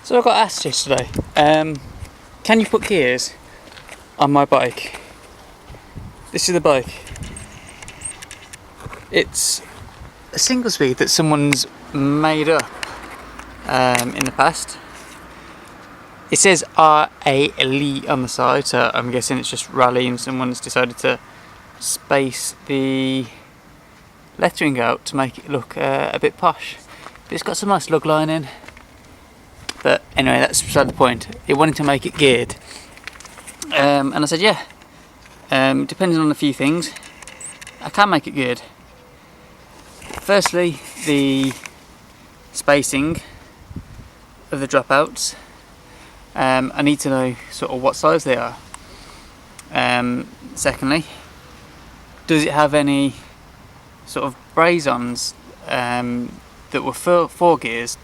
So I got asked yesterday, can you put gears on my bike? This is the bike. It's a single speed that someone's made up in the past. It says RA Elite on the side, so I'm guessing it's just rally and someone's decided to space the lettering out to make it look a bit posh. But it's got some nice lug lining. But anyway, that's beside the point. It wanted to make it geared. And I said, yeah, depending on a few things, I can make it geared. Firstly, the spacing of the dropouts. I need to know sort of what size they are. Secondly, does it have any sort of braze-ons that were four gears?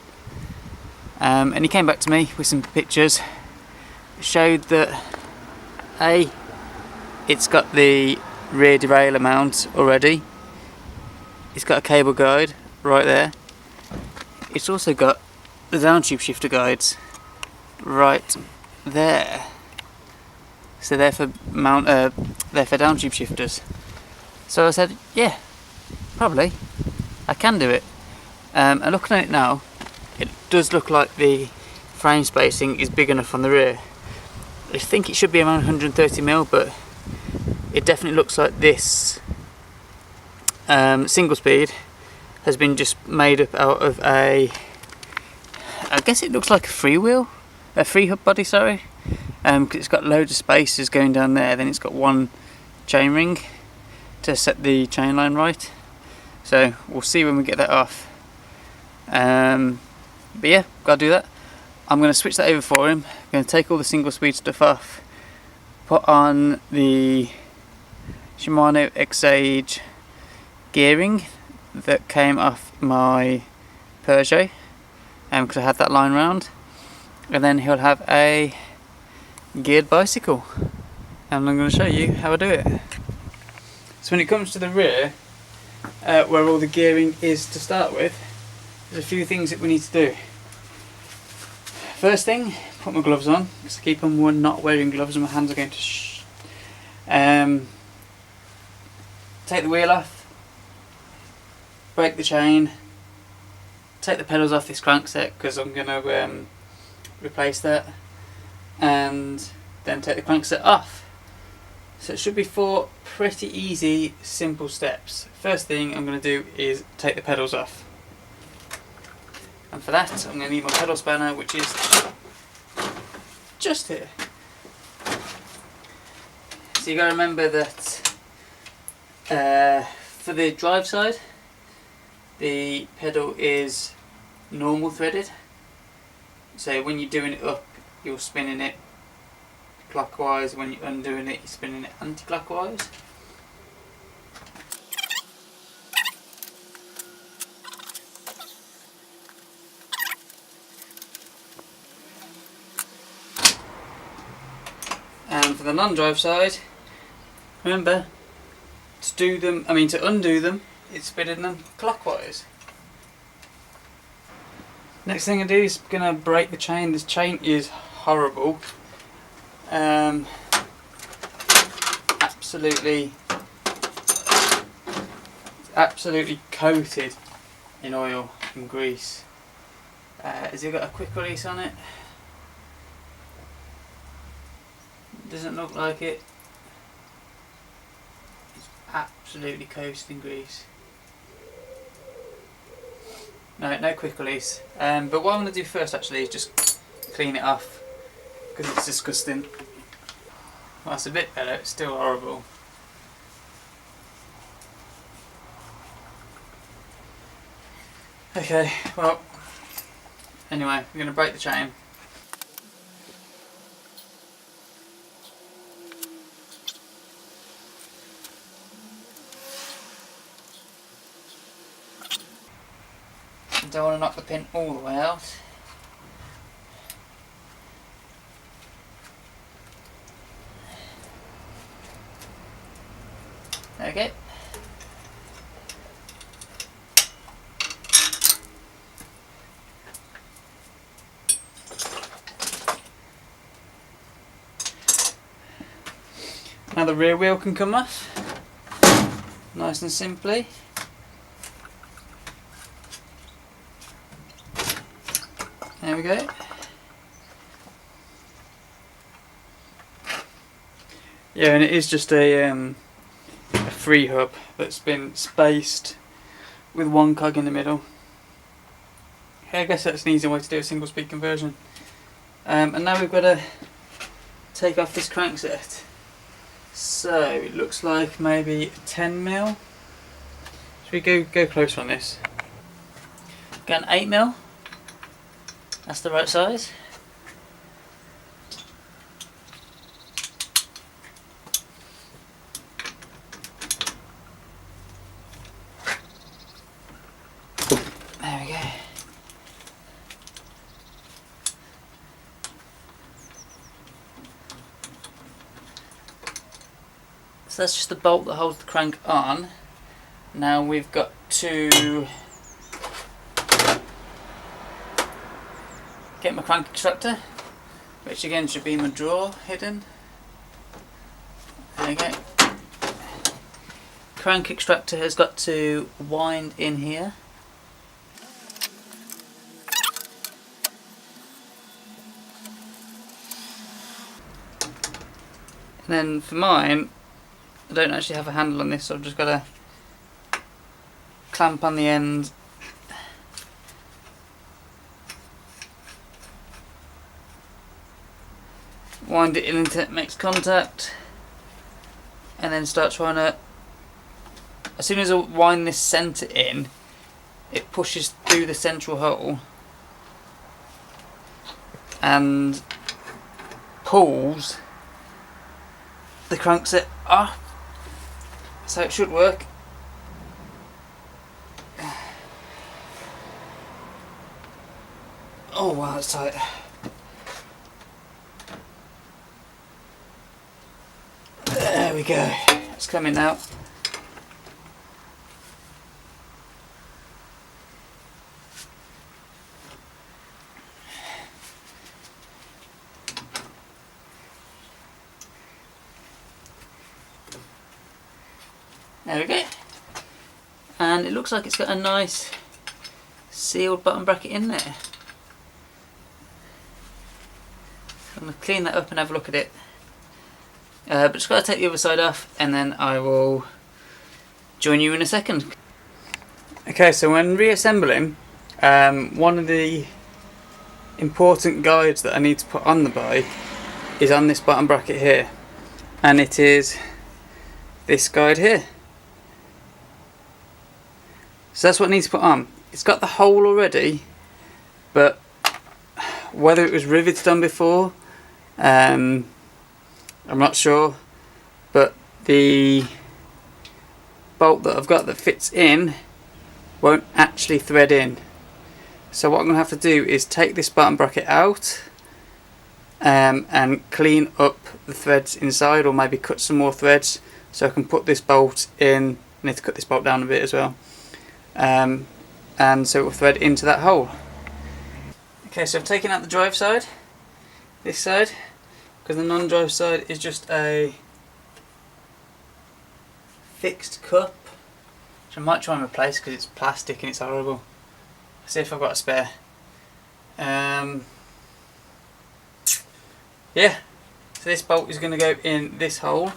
And he came back to me with some pictures. Showed that it's got the rear derailleur mount already. It's got a cable guide right there. It's also got the downtube shifter guides right there. So they're for downtube shifters. So I said, yeah, probably I can do it. And looking at it now, it does look like the frame spacing is big enough on the rear. I think it should be around 130mm, but it definitely looks like this single speed has been just made up out of I guess it looks like a free hub body, sorry. 'Cause it's got loads of spacers going down there, then it's got one chain ring to set the chain line right. So we'll see when we get that off. But yeah, gotta do that. I'm going to switch that over for him. I'm going to take all the single speed stuff off, put on the Shimano X-Age gearing that came off my Peugeot, because I had that line round, and then he'll have a geared bicycle, and I'm going to show you how I do it. So when it comes to the rear, where all the gearing is to start with, there's a few things that we need to do. First thing, put my gloves on, because I keep on not wearing gloves and my hands are going to take the wheel off, break the chain, take the pedals off this crankset because I'm going to replace that, and then take the crankset off. So it should be 4 pretty easy, simple steps. First thing I'm going to do is take the pedals off. And for that, I'm going to need my pedal spanner, which is just here. So you got to remember that for the drive side, the pedal is normal threaded. So when you're doing it up, you're spinning it clockwise. When you're undoing it, you're spinning it anti-clockwise. And for the non-drive side, remember to undo them, it's spinning them clockwise. Next thing I do is gonna break the chain. This chain is horrible. Absolutely coated in oil and grease. Has it got a quick release on it? Doesn't look like it. It's absolutely coated in grease. No quick release. But what I'm going to do first actually is just clean it off, because it's disgusting. Well, that's a bit better, it's still horrible. Okay, well, anyway, we're going to break the chain. Don't want to knock the pin all the way out. Okay. Now the rear wheel can come off, nice and simply. There we go. Yeah, and it is just a free hub that's been spaced with one cog in the middle. Okay, I guess that's an easy way to do a single speed conversion. And now we've got to take off this crankset. So it looks like maybe 10mm. Should we go closer on this? Got an 8mm. That's the right size. There we go. So that's just the bolt that holds the crank on. Now we've got to get my crank extractor, which again should be in my drawer hidden. There you go. Crank extractor has got to wind in here. And then for mine, I don't actually have a handle on this, so I've just got to clamp on the end. Wind it in until it makes contact, and then start trying to, as soon as I wind this centre in, it pushes through the central hole and pulls the crankset off. So it should work. Oh wow, that's tight. There we go. It's coming now. There we go. And it looks like it's got a nice sealed bottom bracket in there. I'm going to clean that up and have a look at it. But just got to take the other side off, and then I will join you in a second. Okay, so when reassembling, one of the important guides that I need to put on the bike is on this bottom bracket here, and it is this guide here. So that's what I need to put on. It's got the hole already, but whether it was riveted on before, I'm not sure, but the bolt that I've got that fits in won't actually thread in. So what I'm going to have to do is take this bottom bracket out and clean up the threads inside, or maybe cut some more threads so I can put this bolt in. I need to cut this bolt down a bit as well, and so it will thread into that hole. Okay, so I've taken out the drive side, this side, because the non-drive side is just a fixed cup, which I might try and replace because it's plastic and it's horrible. Let's see if I've got a spare. Yeah, so this bolt is going to go in this hole.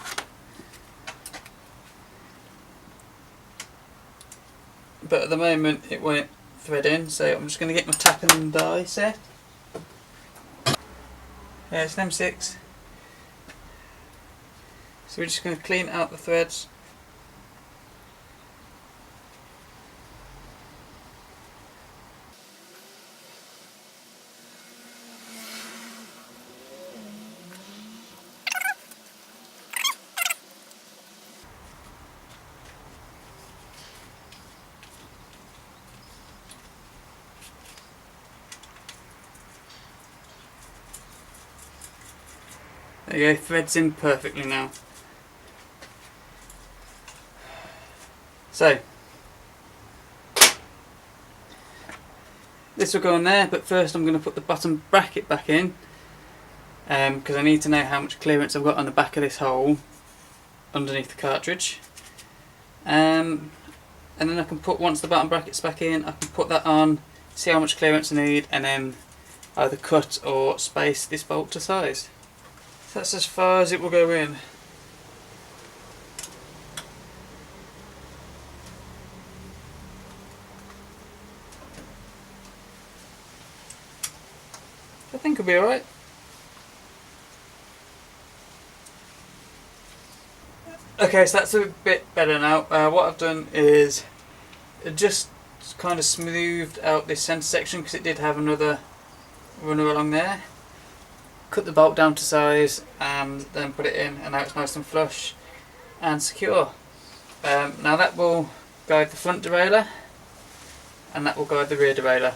But at the moment it won't thread in, so I'm just going to get my tap and die set. Yeah, it's an M6. So we're just going to clean out the threads. There you go, threads in perfectly now. So, this will go on there, but first I'm going to put the bottom bracket back in, because I need to know how much clearance I've got on the back of this hole underneath the cartridge. And then I can put, once the bottom bracket's back in, I can put that on, see how much clearance I need, and then either cut or space this bolt to size. So that's as far as it will go in. I think it'll be alright. Okay, so that's a bit better now. What I've done is just kind of smoothed out this centre section because it did have another runner along there. Cut the bolt down to size and then put it in, and now it's nice and flush and secure. Now that will guide the front derailleur and that will guide the rear derailleur.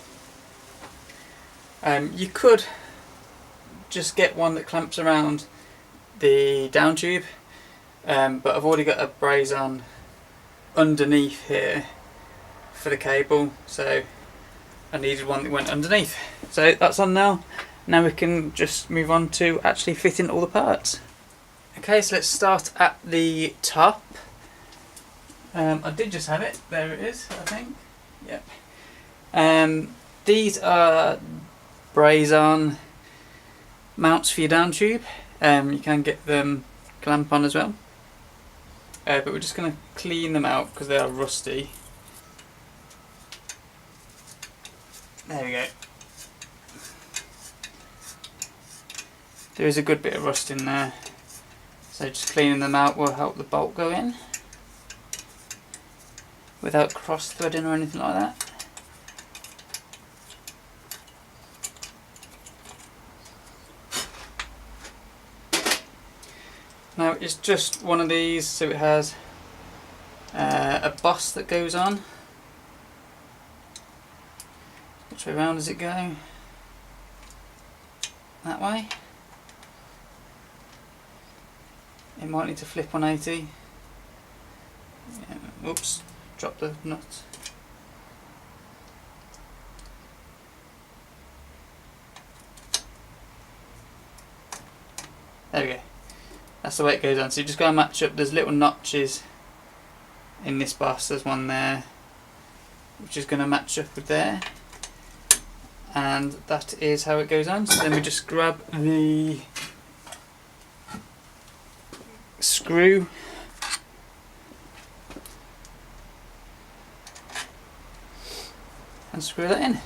You could just get one that clamps around the down tube, but I've already got a braze on underneath here for the cable, so I needed one that went underneath. So that's on now. Now we can just move on to actually fitting all the parts. Okay, so let's start at the top. I did just have it, there it is, I think. Yep. These are Braze on mounts for your down tube. You can get them clamp on as well. But we're just going to clean them out because they are rusty. There we go. There is a good bit of rust in there, so just cleaning them out will help the bolt go in without cross threading or anything like that. Now it's just one of these, so it has a boss that goes on. Which way round does it go? That way. It might need to flip 180. Yeah, oops, drop the nut. There we go. That's the way it goes on. So you just got to match up. There's little notches in this boss. There's one there, which is going to match up with there. And that is how it goes on. So then we just grab the screw and screw that in.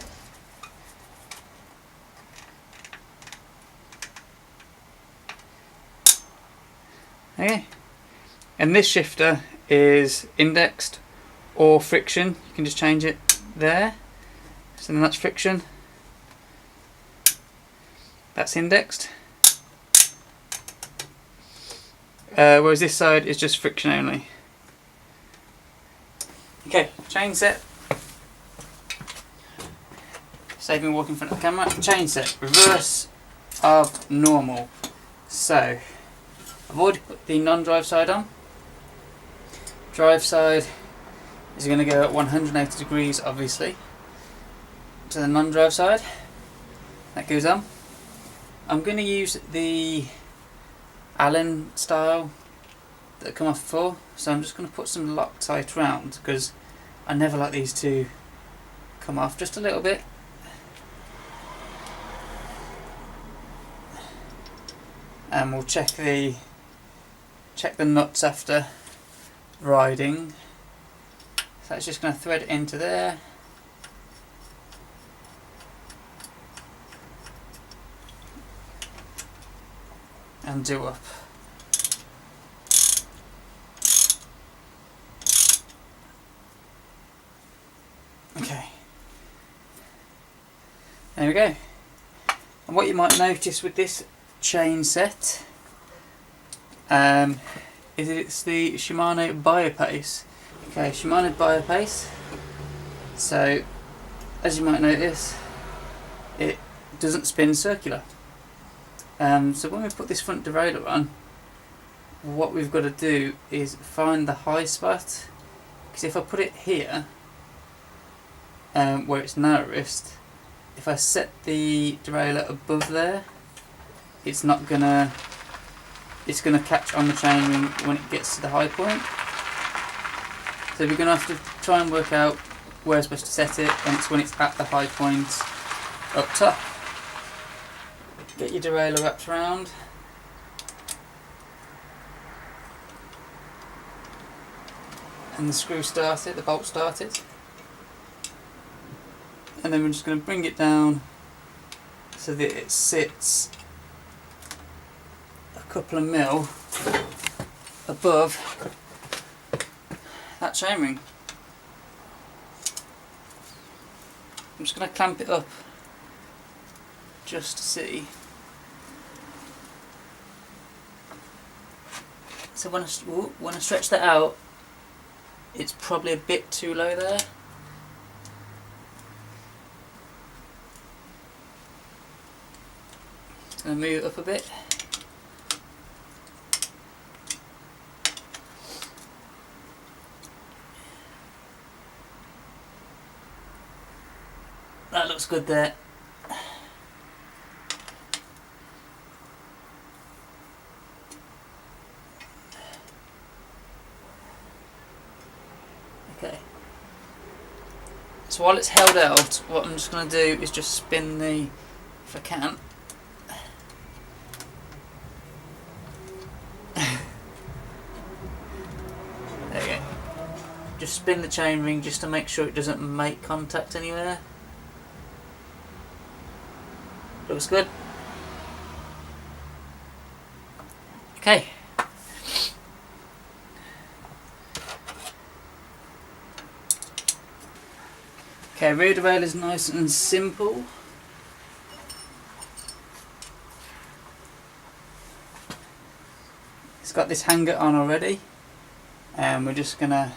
Okay, and this shifter is indexed or friction. You can just change it there. So then that's friction. That's indexed. Whereas this side is just friction only. Okay, chain set. Save me walking in front of the camera. Chain set, reverse of normal. So, I've already put the non-drive side on. Drive side is going to go at 180 degrees, obviously, to the non-drive side. That goes on. I'm going to use the Allen style that come off before, so I'm just going to put some Loctite round because I never like these to come off, just a little bit. And we'll check the nuts after riding. So it's just going to thread it into there. And do up. Okay. There we go. And what you might notice with this chain set is it's the Shimano Biopace. Okay, Shimano Biopace. So, as you might notice, it doesn't spin circular. So when we put this front derailleur on, what we've got to do is find the high spot, because if I put it here, where it's narrowest, if I set the derailleur above there, it's not gonna it's going to catch on the chainring when it gets to the high point. So we're going to have to try and work out where it's supposed to set it, and it's when it's at the high point up top. Get your derailleur wrapped around. And the screw started, the bolt started. And then we're just going to bring it down so that it sits a couple of mil above that chainring. I'm just going to clamp it up just to see. So when I stretch that out, it's probably a bit too low there. Just going to move it up a bit. That looks good there. Okay. So while it's held out, what I'm just going to do is just spin the, if I can. There we go. Just spin the chainring just to make sure it doesn't make contact anywhere. Looks good. Okay. Okay, rear derailleur is nice and simple. It's got this hanger on already, and we're just gonna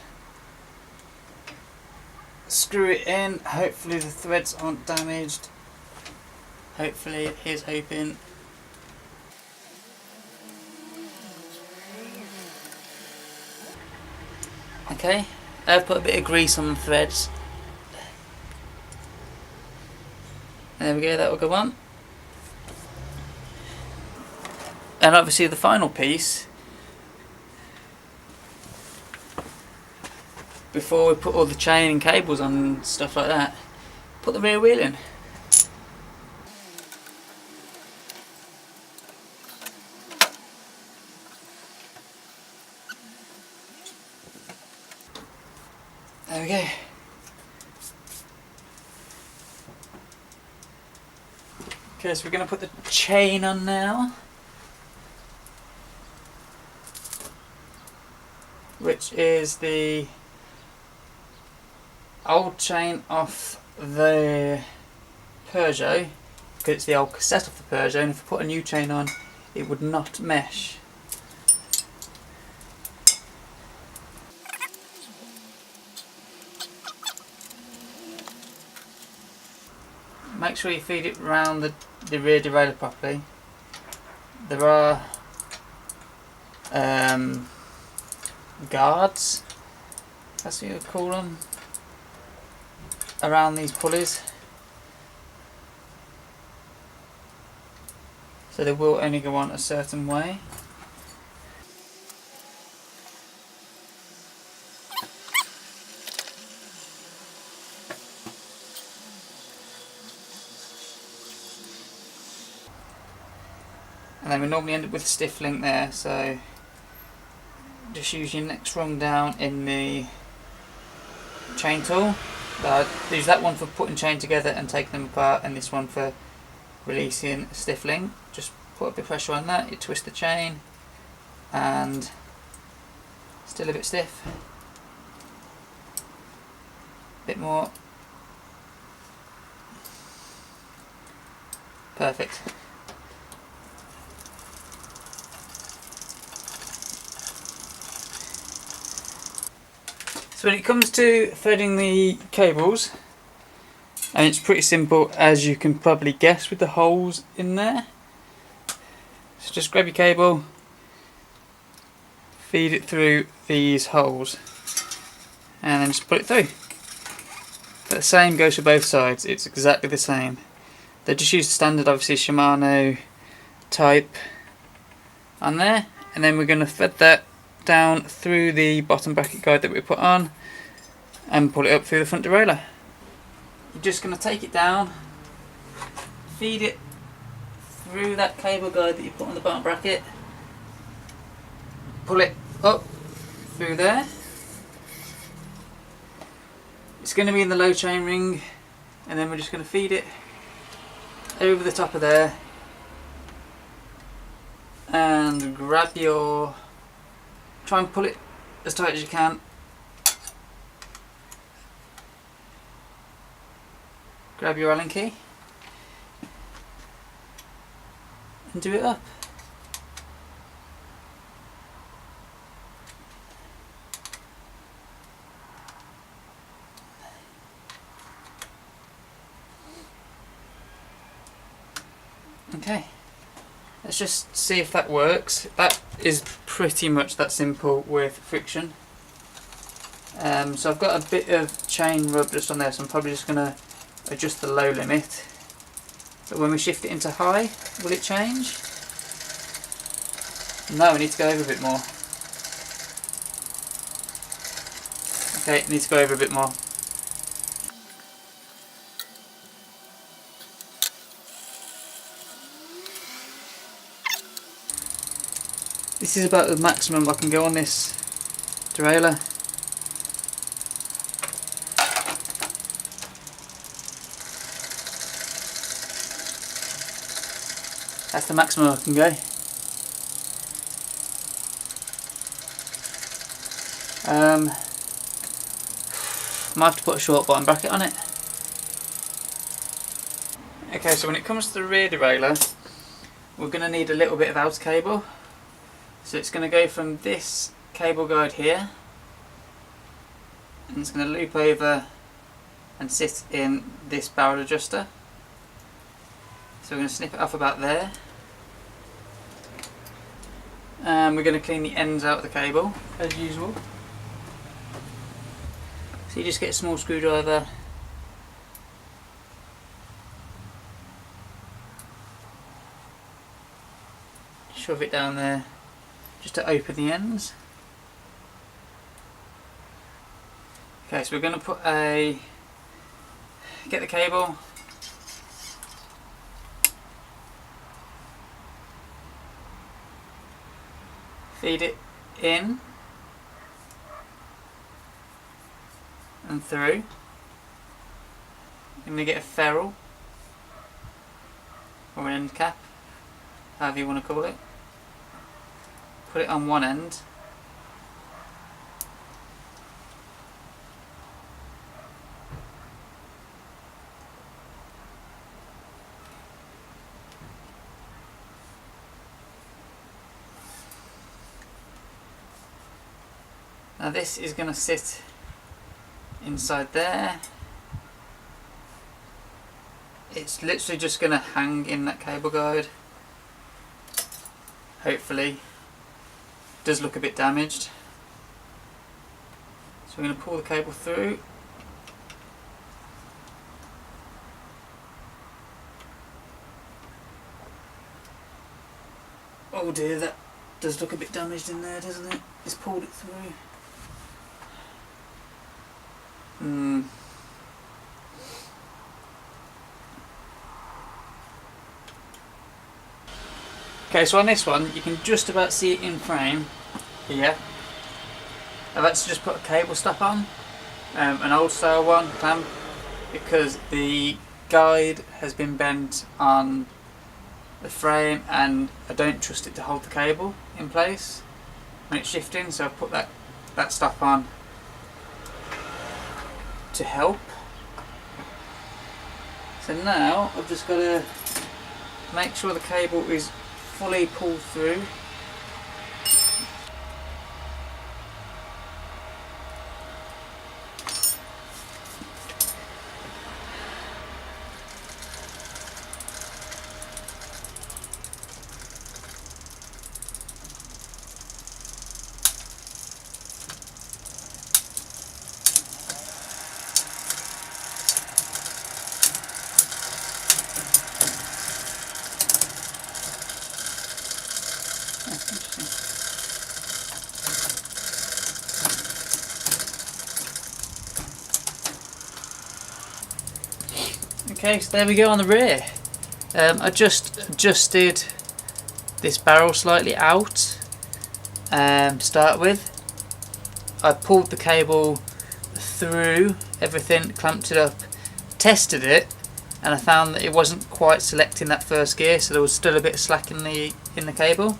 screw it in. Hopefully the threads aren't damaged. Hopefully, here's hoping. Okay, I've put a bit of grease on the threads. There we go, that will go on. And obviously the final piece, before we put all the chain and cables on and stuff like that, put the rear wheel in. There we go. Okay, so we're going to put the chain on now, which is the old chain off the Peugeot, because it's the old cassette off the Peugeot, and if I put a new chain on, it would not mesh. Make sure you feed it round the rear derailleur properly. There are guards, that's what you would call them, around these pulleys. So they will only go on a certain way. And then we normally end up with a stiff link there, so just use your next rung down in the chain tool. Use that one for putting chain together and taking them apart, and this one for releasing a stiff link. Just put a bit of pressure on that, you twist the chain, and still a bit stiff. Bit more. Perfect. So when it comes to threading the cables, and it's pretty simple as you can probably guess with the holes in there. So just grab your cable, feed it through these holes, and then just put it through. But the same goes for both sides, it's exactly the same. They just use the standard, obviously, Shimano type on there, and then we're going to thread that down through the bottom bracket guide that we put on and pull it up through the front derailleur. You're just going to take it down, feed it through that cable guide that you put on the bottom bracket, pull it up through there. It's going to be in the low chain ring, and then we're just going to feed it over the top of there and grab your, try and pull it as tight as you can. Grab your Allen key and do it up. Okay, let's just see if that works. That is pretty much that simple with friction. So I've got a bit of chain rub just on there, so I'm probably just going to adjust the low limit. But when we shift it into high, will it change? No, we need to go over a bit more. Okay, need to go over a bit more. This is about the maximum I can go on this derailleur. That's the maximum I can go. Might have to put a short bottom bracket on it. Okay, so when it comes to the rear derailleur, we're going to need a little bit of outer cable. So it's going to go from this cable guide here, and it's going to loop over and sit in this barrel adjuster. So we're going to snip it off about there, and we're going to clean the ends out of the cable as usual. So you just get a small screwdriver, shove it down there just to open the ends. Okay, so we're going to get the cable, feed it in and through. I'm going to get a ferrule or an end cap, however you want to call it. Put it on one end, now this is going to sit inside there. It's literally just going to hang in that cable guide. Hopefully. Does look a bit damaged. So we're going to pull the cable through. Oh dear, that does look a bit damaged in there, doesn't it? It's pulled it through. Okay, so on this one, you can just about see it in frame here. I've actually just put a cable stop on, an old style one, clamp, because the guide has been bent on the frame and I don't trust it to hold the cable in place when it's shifting, so I've put that stop on to help. So now I've just got to make sure the cable is fully pulled through. Interesting. Okay, so there we go on the rear. I just adjusted this barrel slightly out to start with. I pulled the cable through everything, clamped it up, tested it, and I found that it wasn't quite selecting that first gear, so there was still a bit of slack in the cable.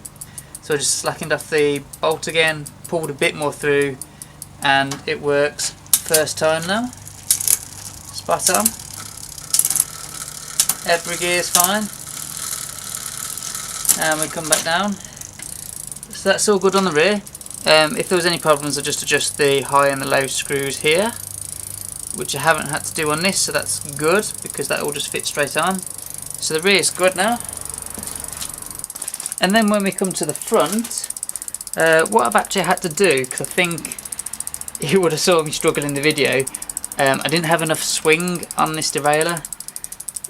So I just slackened off the bolt again, pulled a bit more through, and it works first time now. Spot on. Every gear is fine. And we come back down. So that's all good on the rear. If there was any problems, I just adjust the high and the low screws here, which I haven't had to do on this, so that's good because that all just fits straight on. So the rear is good now. And then when we come to the front, what I've actually had to do, because I think you would have saw me struggle in the video, I didn't have enough swing on this derailleur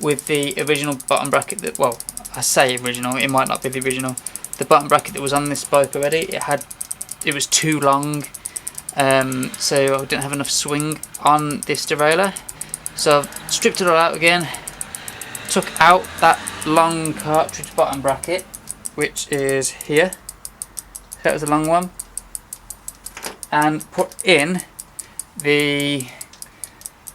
with the original bottom bracket that, well, I say original, it might not be the original. The bottom bracket that was on this bike already, it was too long, so I didn't have enough swing on this derailleur. So I've stripped it all out again, took out that long cartridge bottom bracket, which is here. That was a long one, and put in the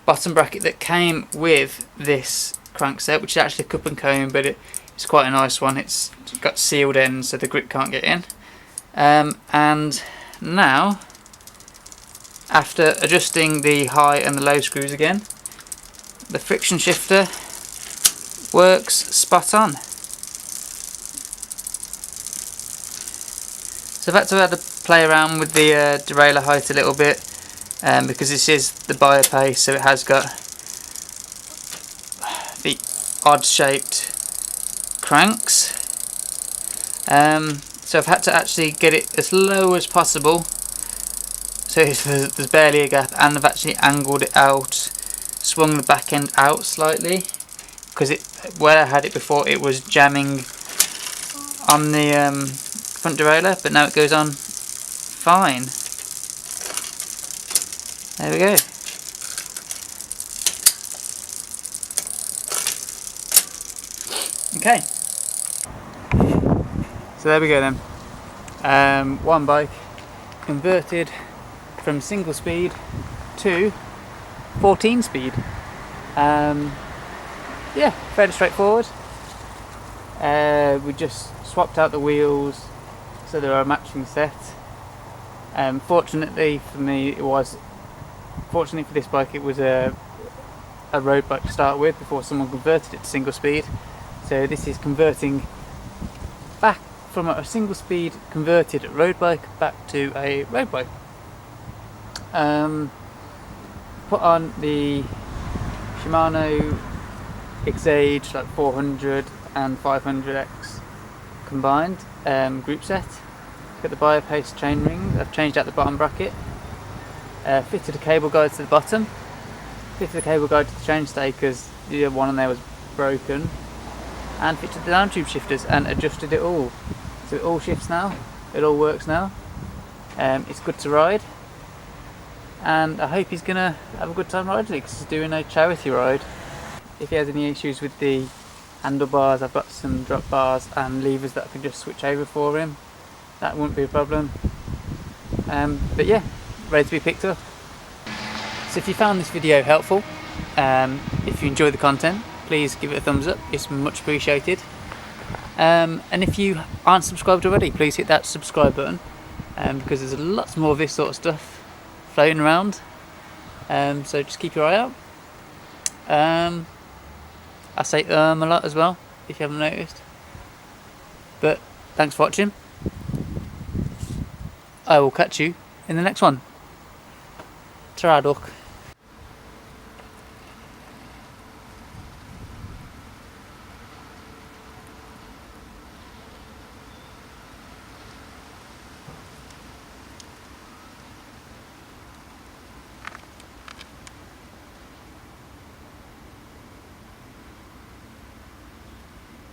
bottom bracket that came with this crankset, which is actually a cup and comb, but it's quite a nice one. It's got sealed ends so the grip can't get in. And now, after adjusting the high and the low screws again, the friction shifter works spot on. So I've had to play around with the derailleur height a little bit, because this is the biopace, so it has got the odd shaped cranks. So I've had to actually get it as low as possible, so there's barely a gap, and I've actually angled it out, swung the back end out slightly, because where I had it before it was jamming on the front derailleur, but now it goes on fine. There we go. Okay, so there we go then. One bike converted from single speed to 14 speed. Yeah, fairly straightforward. We just swapped out the wheels so they are a matching set. Fortunately for this bike, it was a road bike to start with before someone converted it to single speed. So this is converting back from a single speed converted road bike back to a road bike. Put on the Shimano X-Age like 400 and 500X combined group set. Got the biopace chain rings. I've changed out the bottom bracket, fitted a cable guide to the bottom, fitted the cable guide to the chainstay because the other one on there was broken, and fitted the down tube shifters and adjusted it all. So it all shifts now, it all works now. It's good to ride, and I hope he's gonna have a good time riding it because he's doing a charity ride. If he has any issues with the handlebars, I've got some drop bars and levers that I can just switch over for him. That wouldn't be a problem. But yeah, ready to be picked up. So if you found this video helpful, if you enjoy the content, please give it a thumbs up, it's much appreciated. And if you aren't subscribed already, please hit that subscribe button, because there's lots more of this sort of stuff floating around. So just keep your eye out. I say a lot as well, if you haven't noticed. But thanks for watching. I will catch you in the next one. Ta-ra, duck.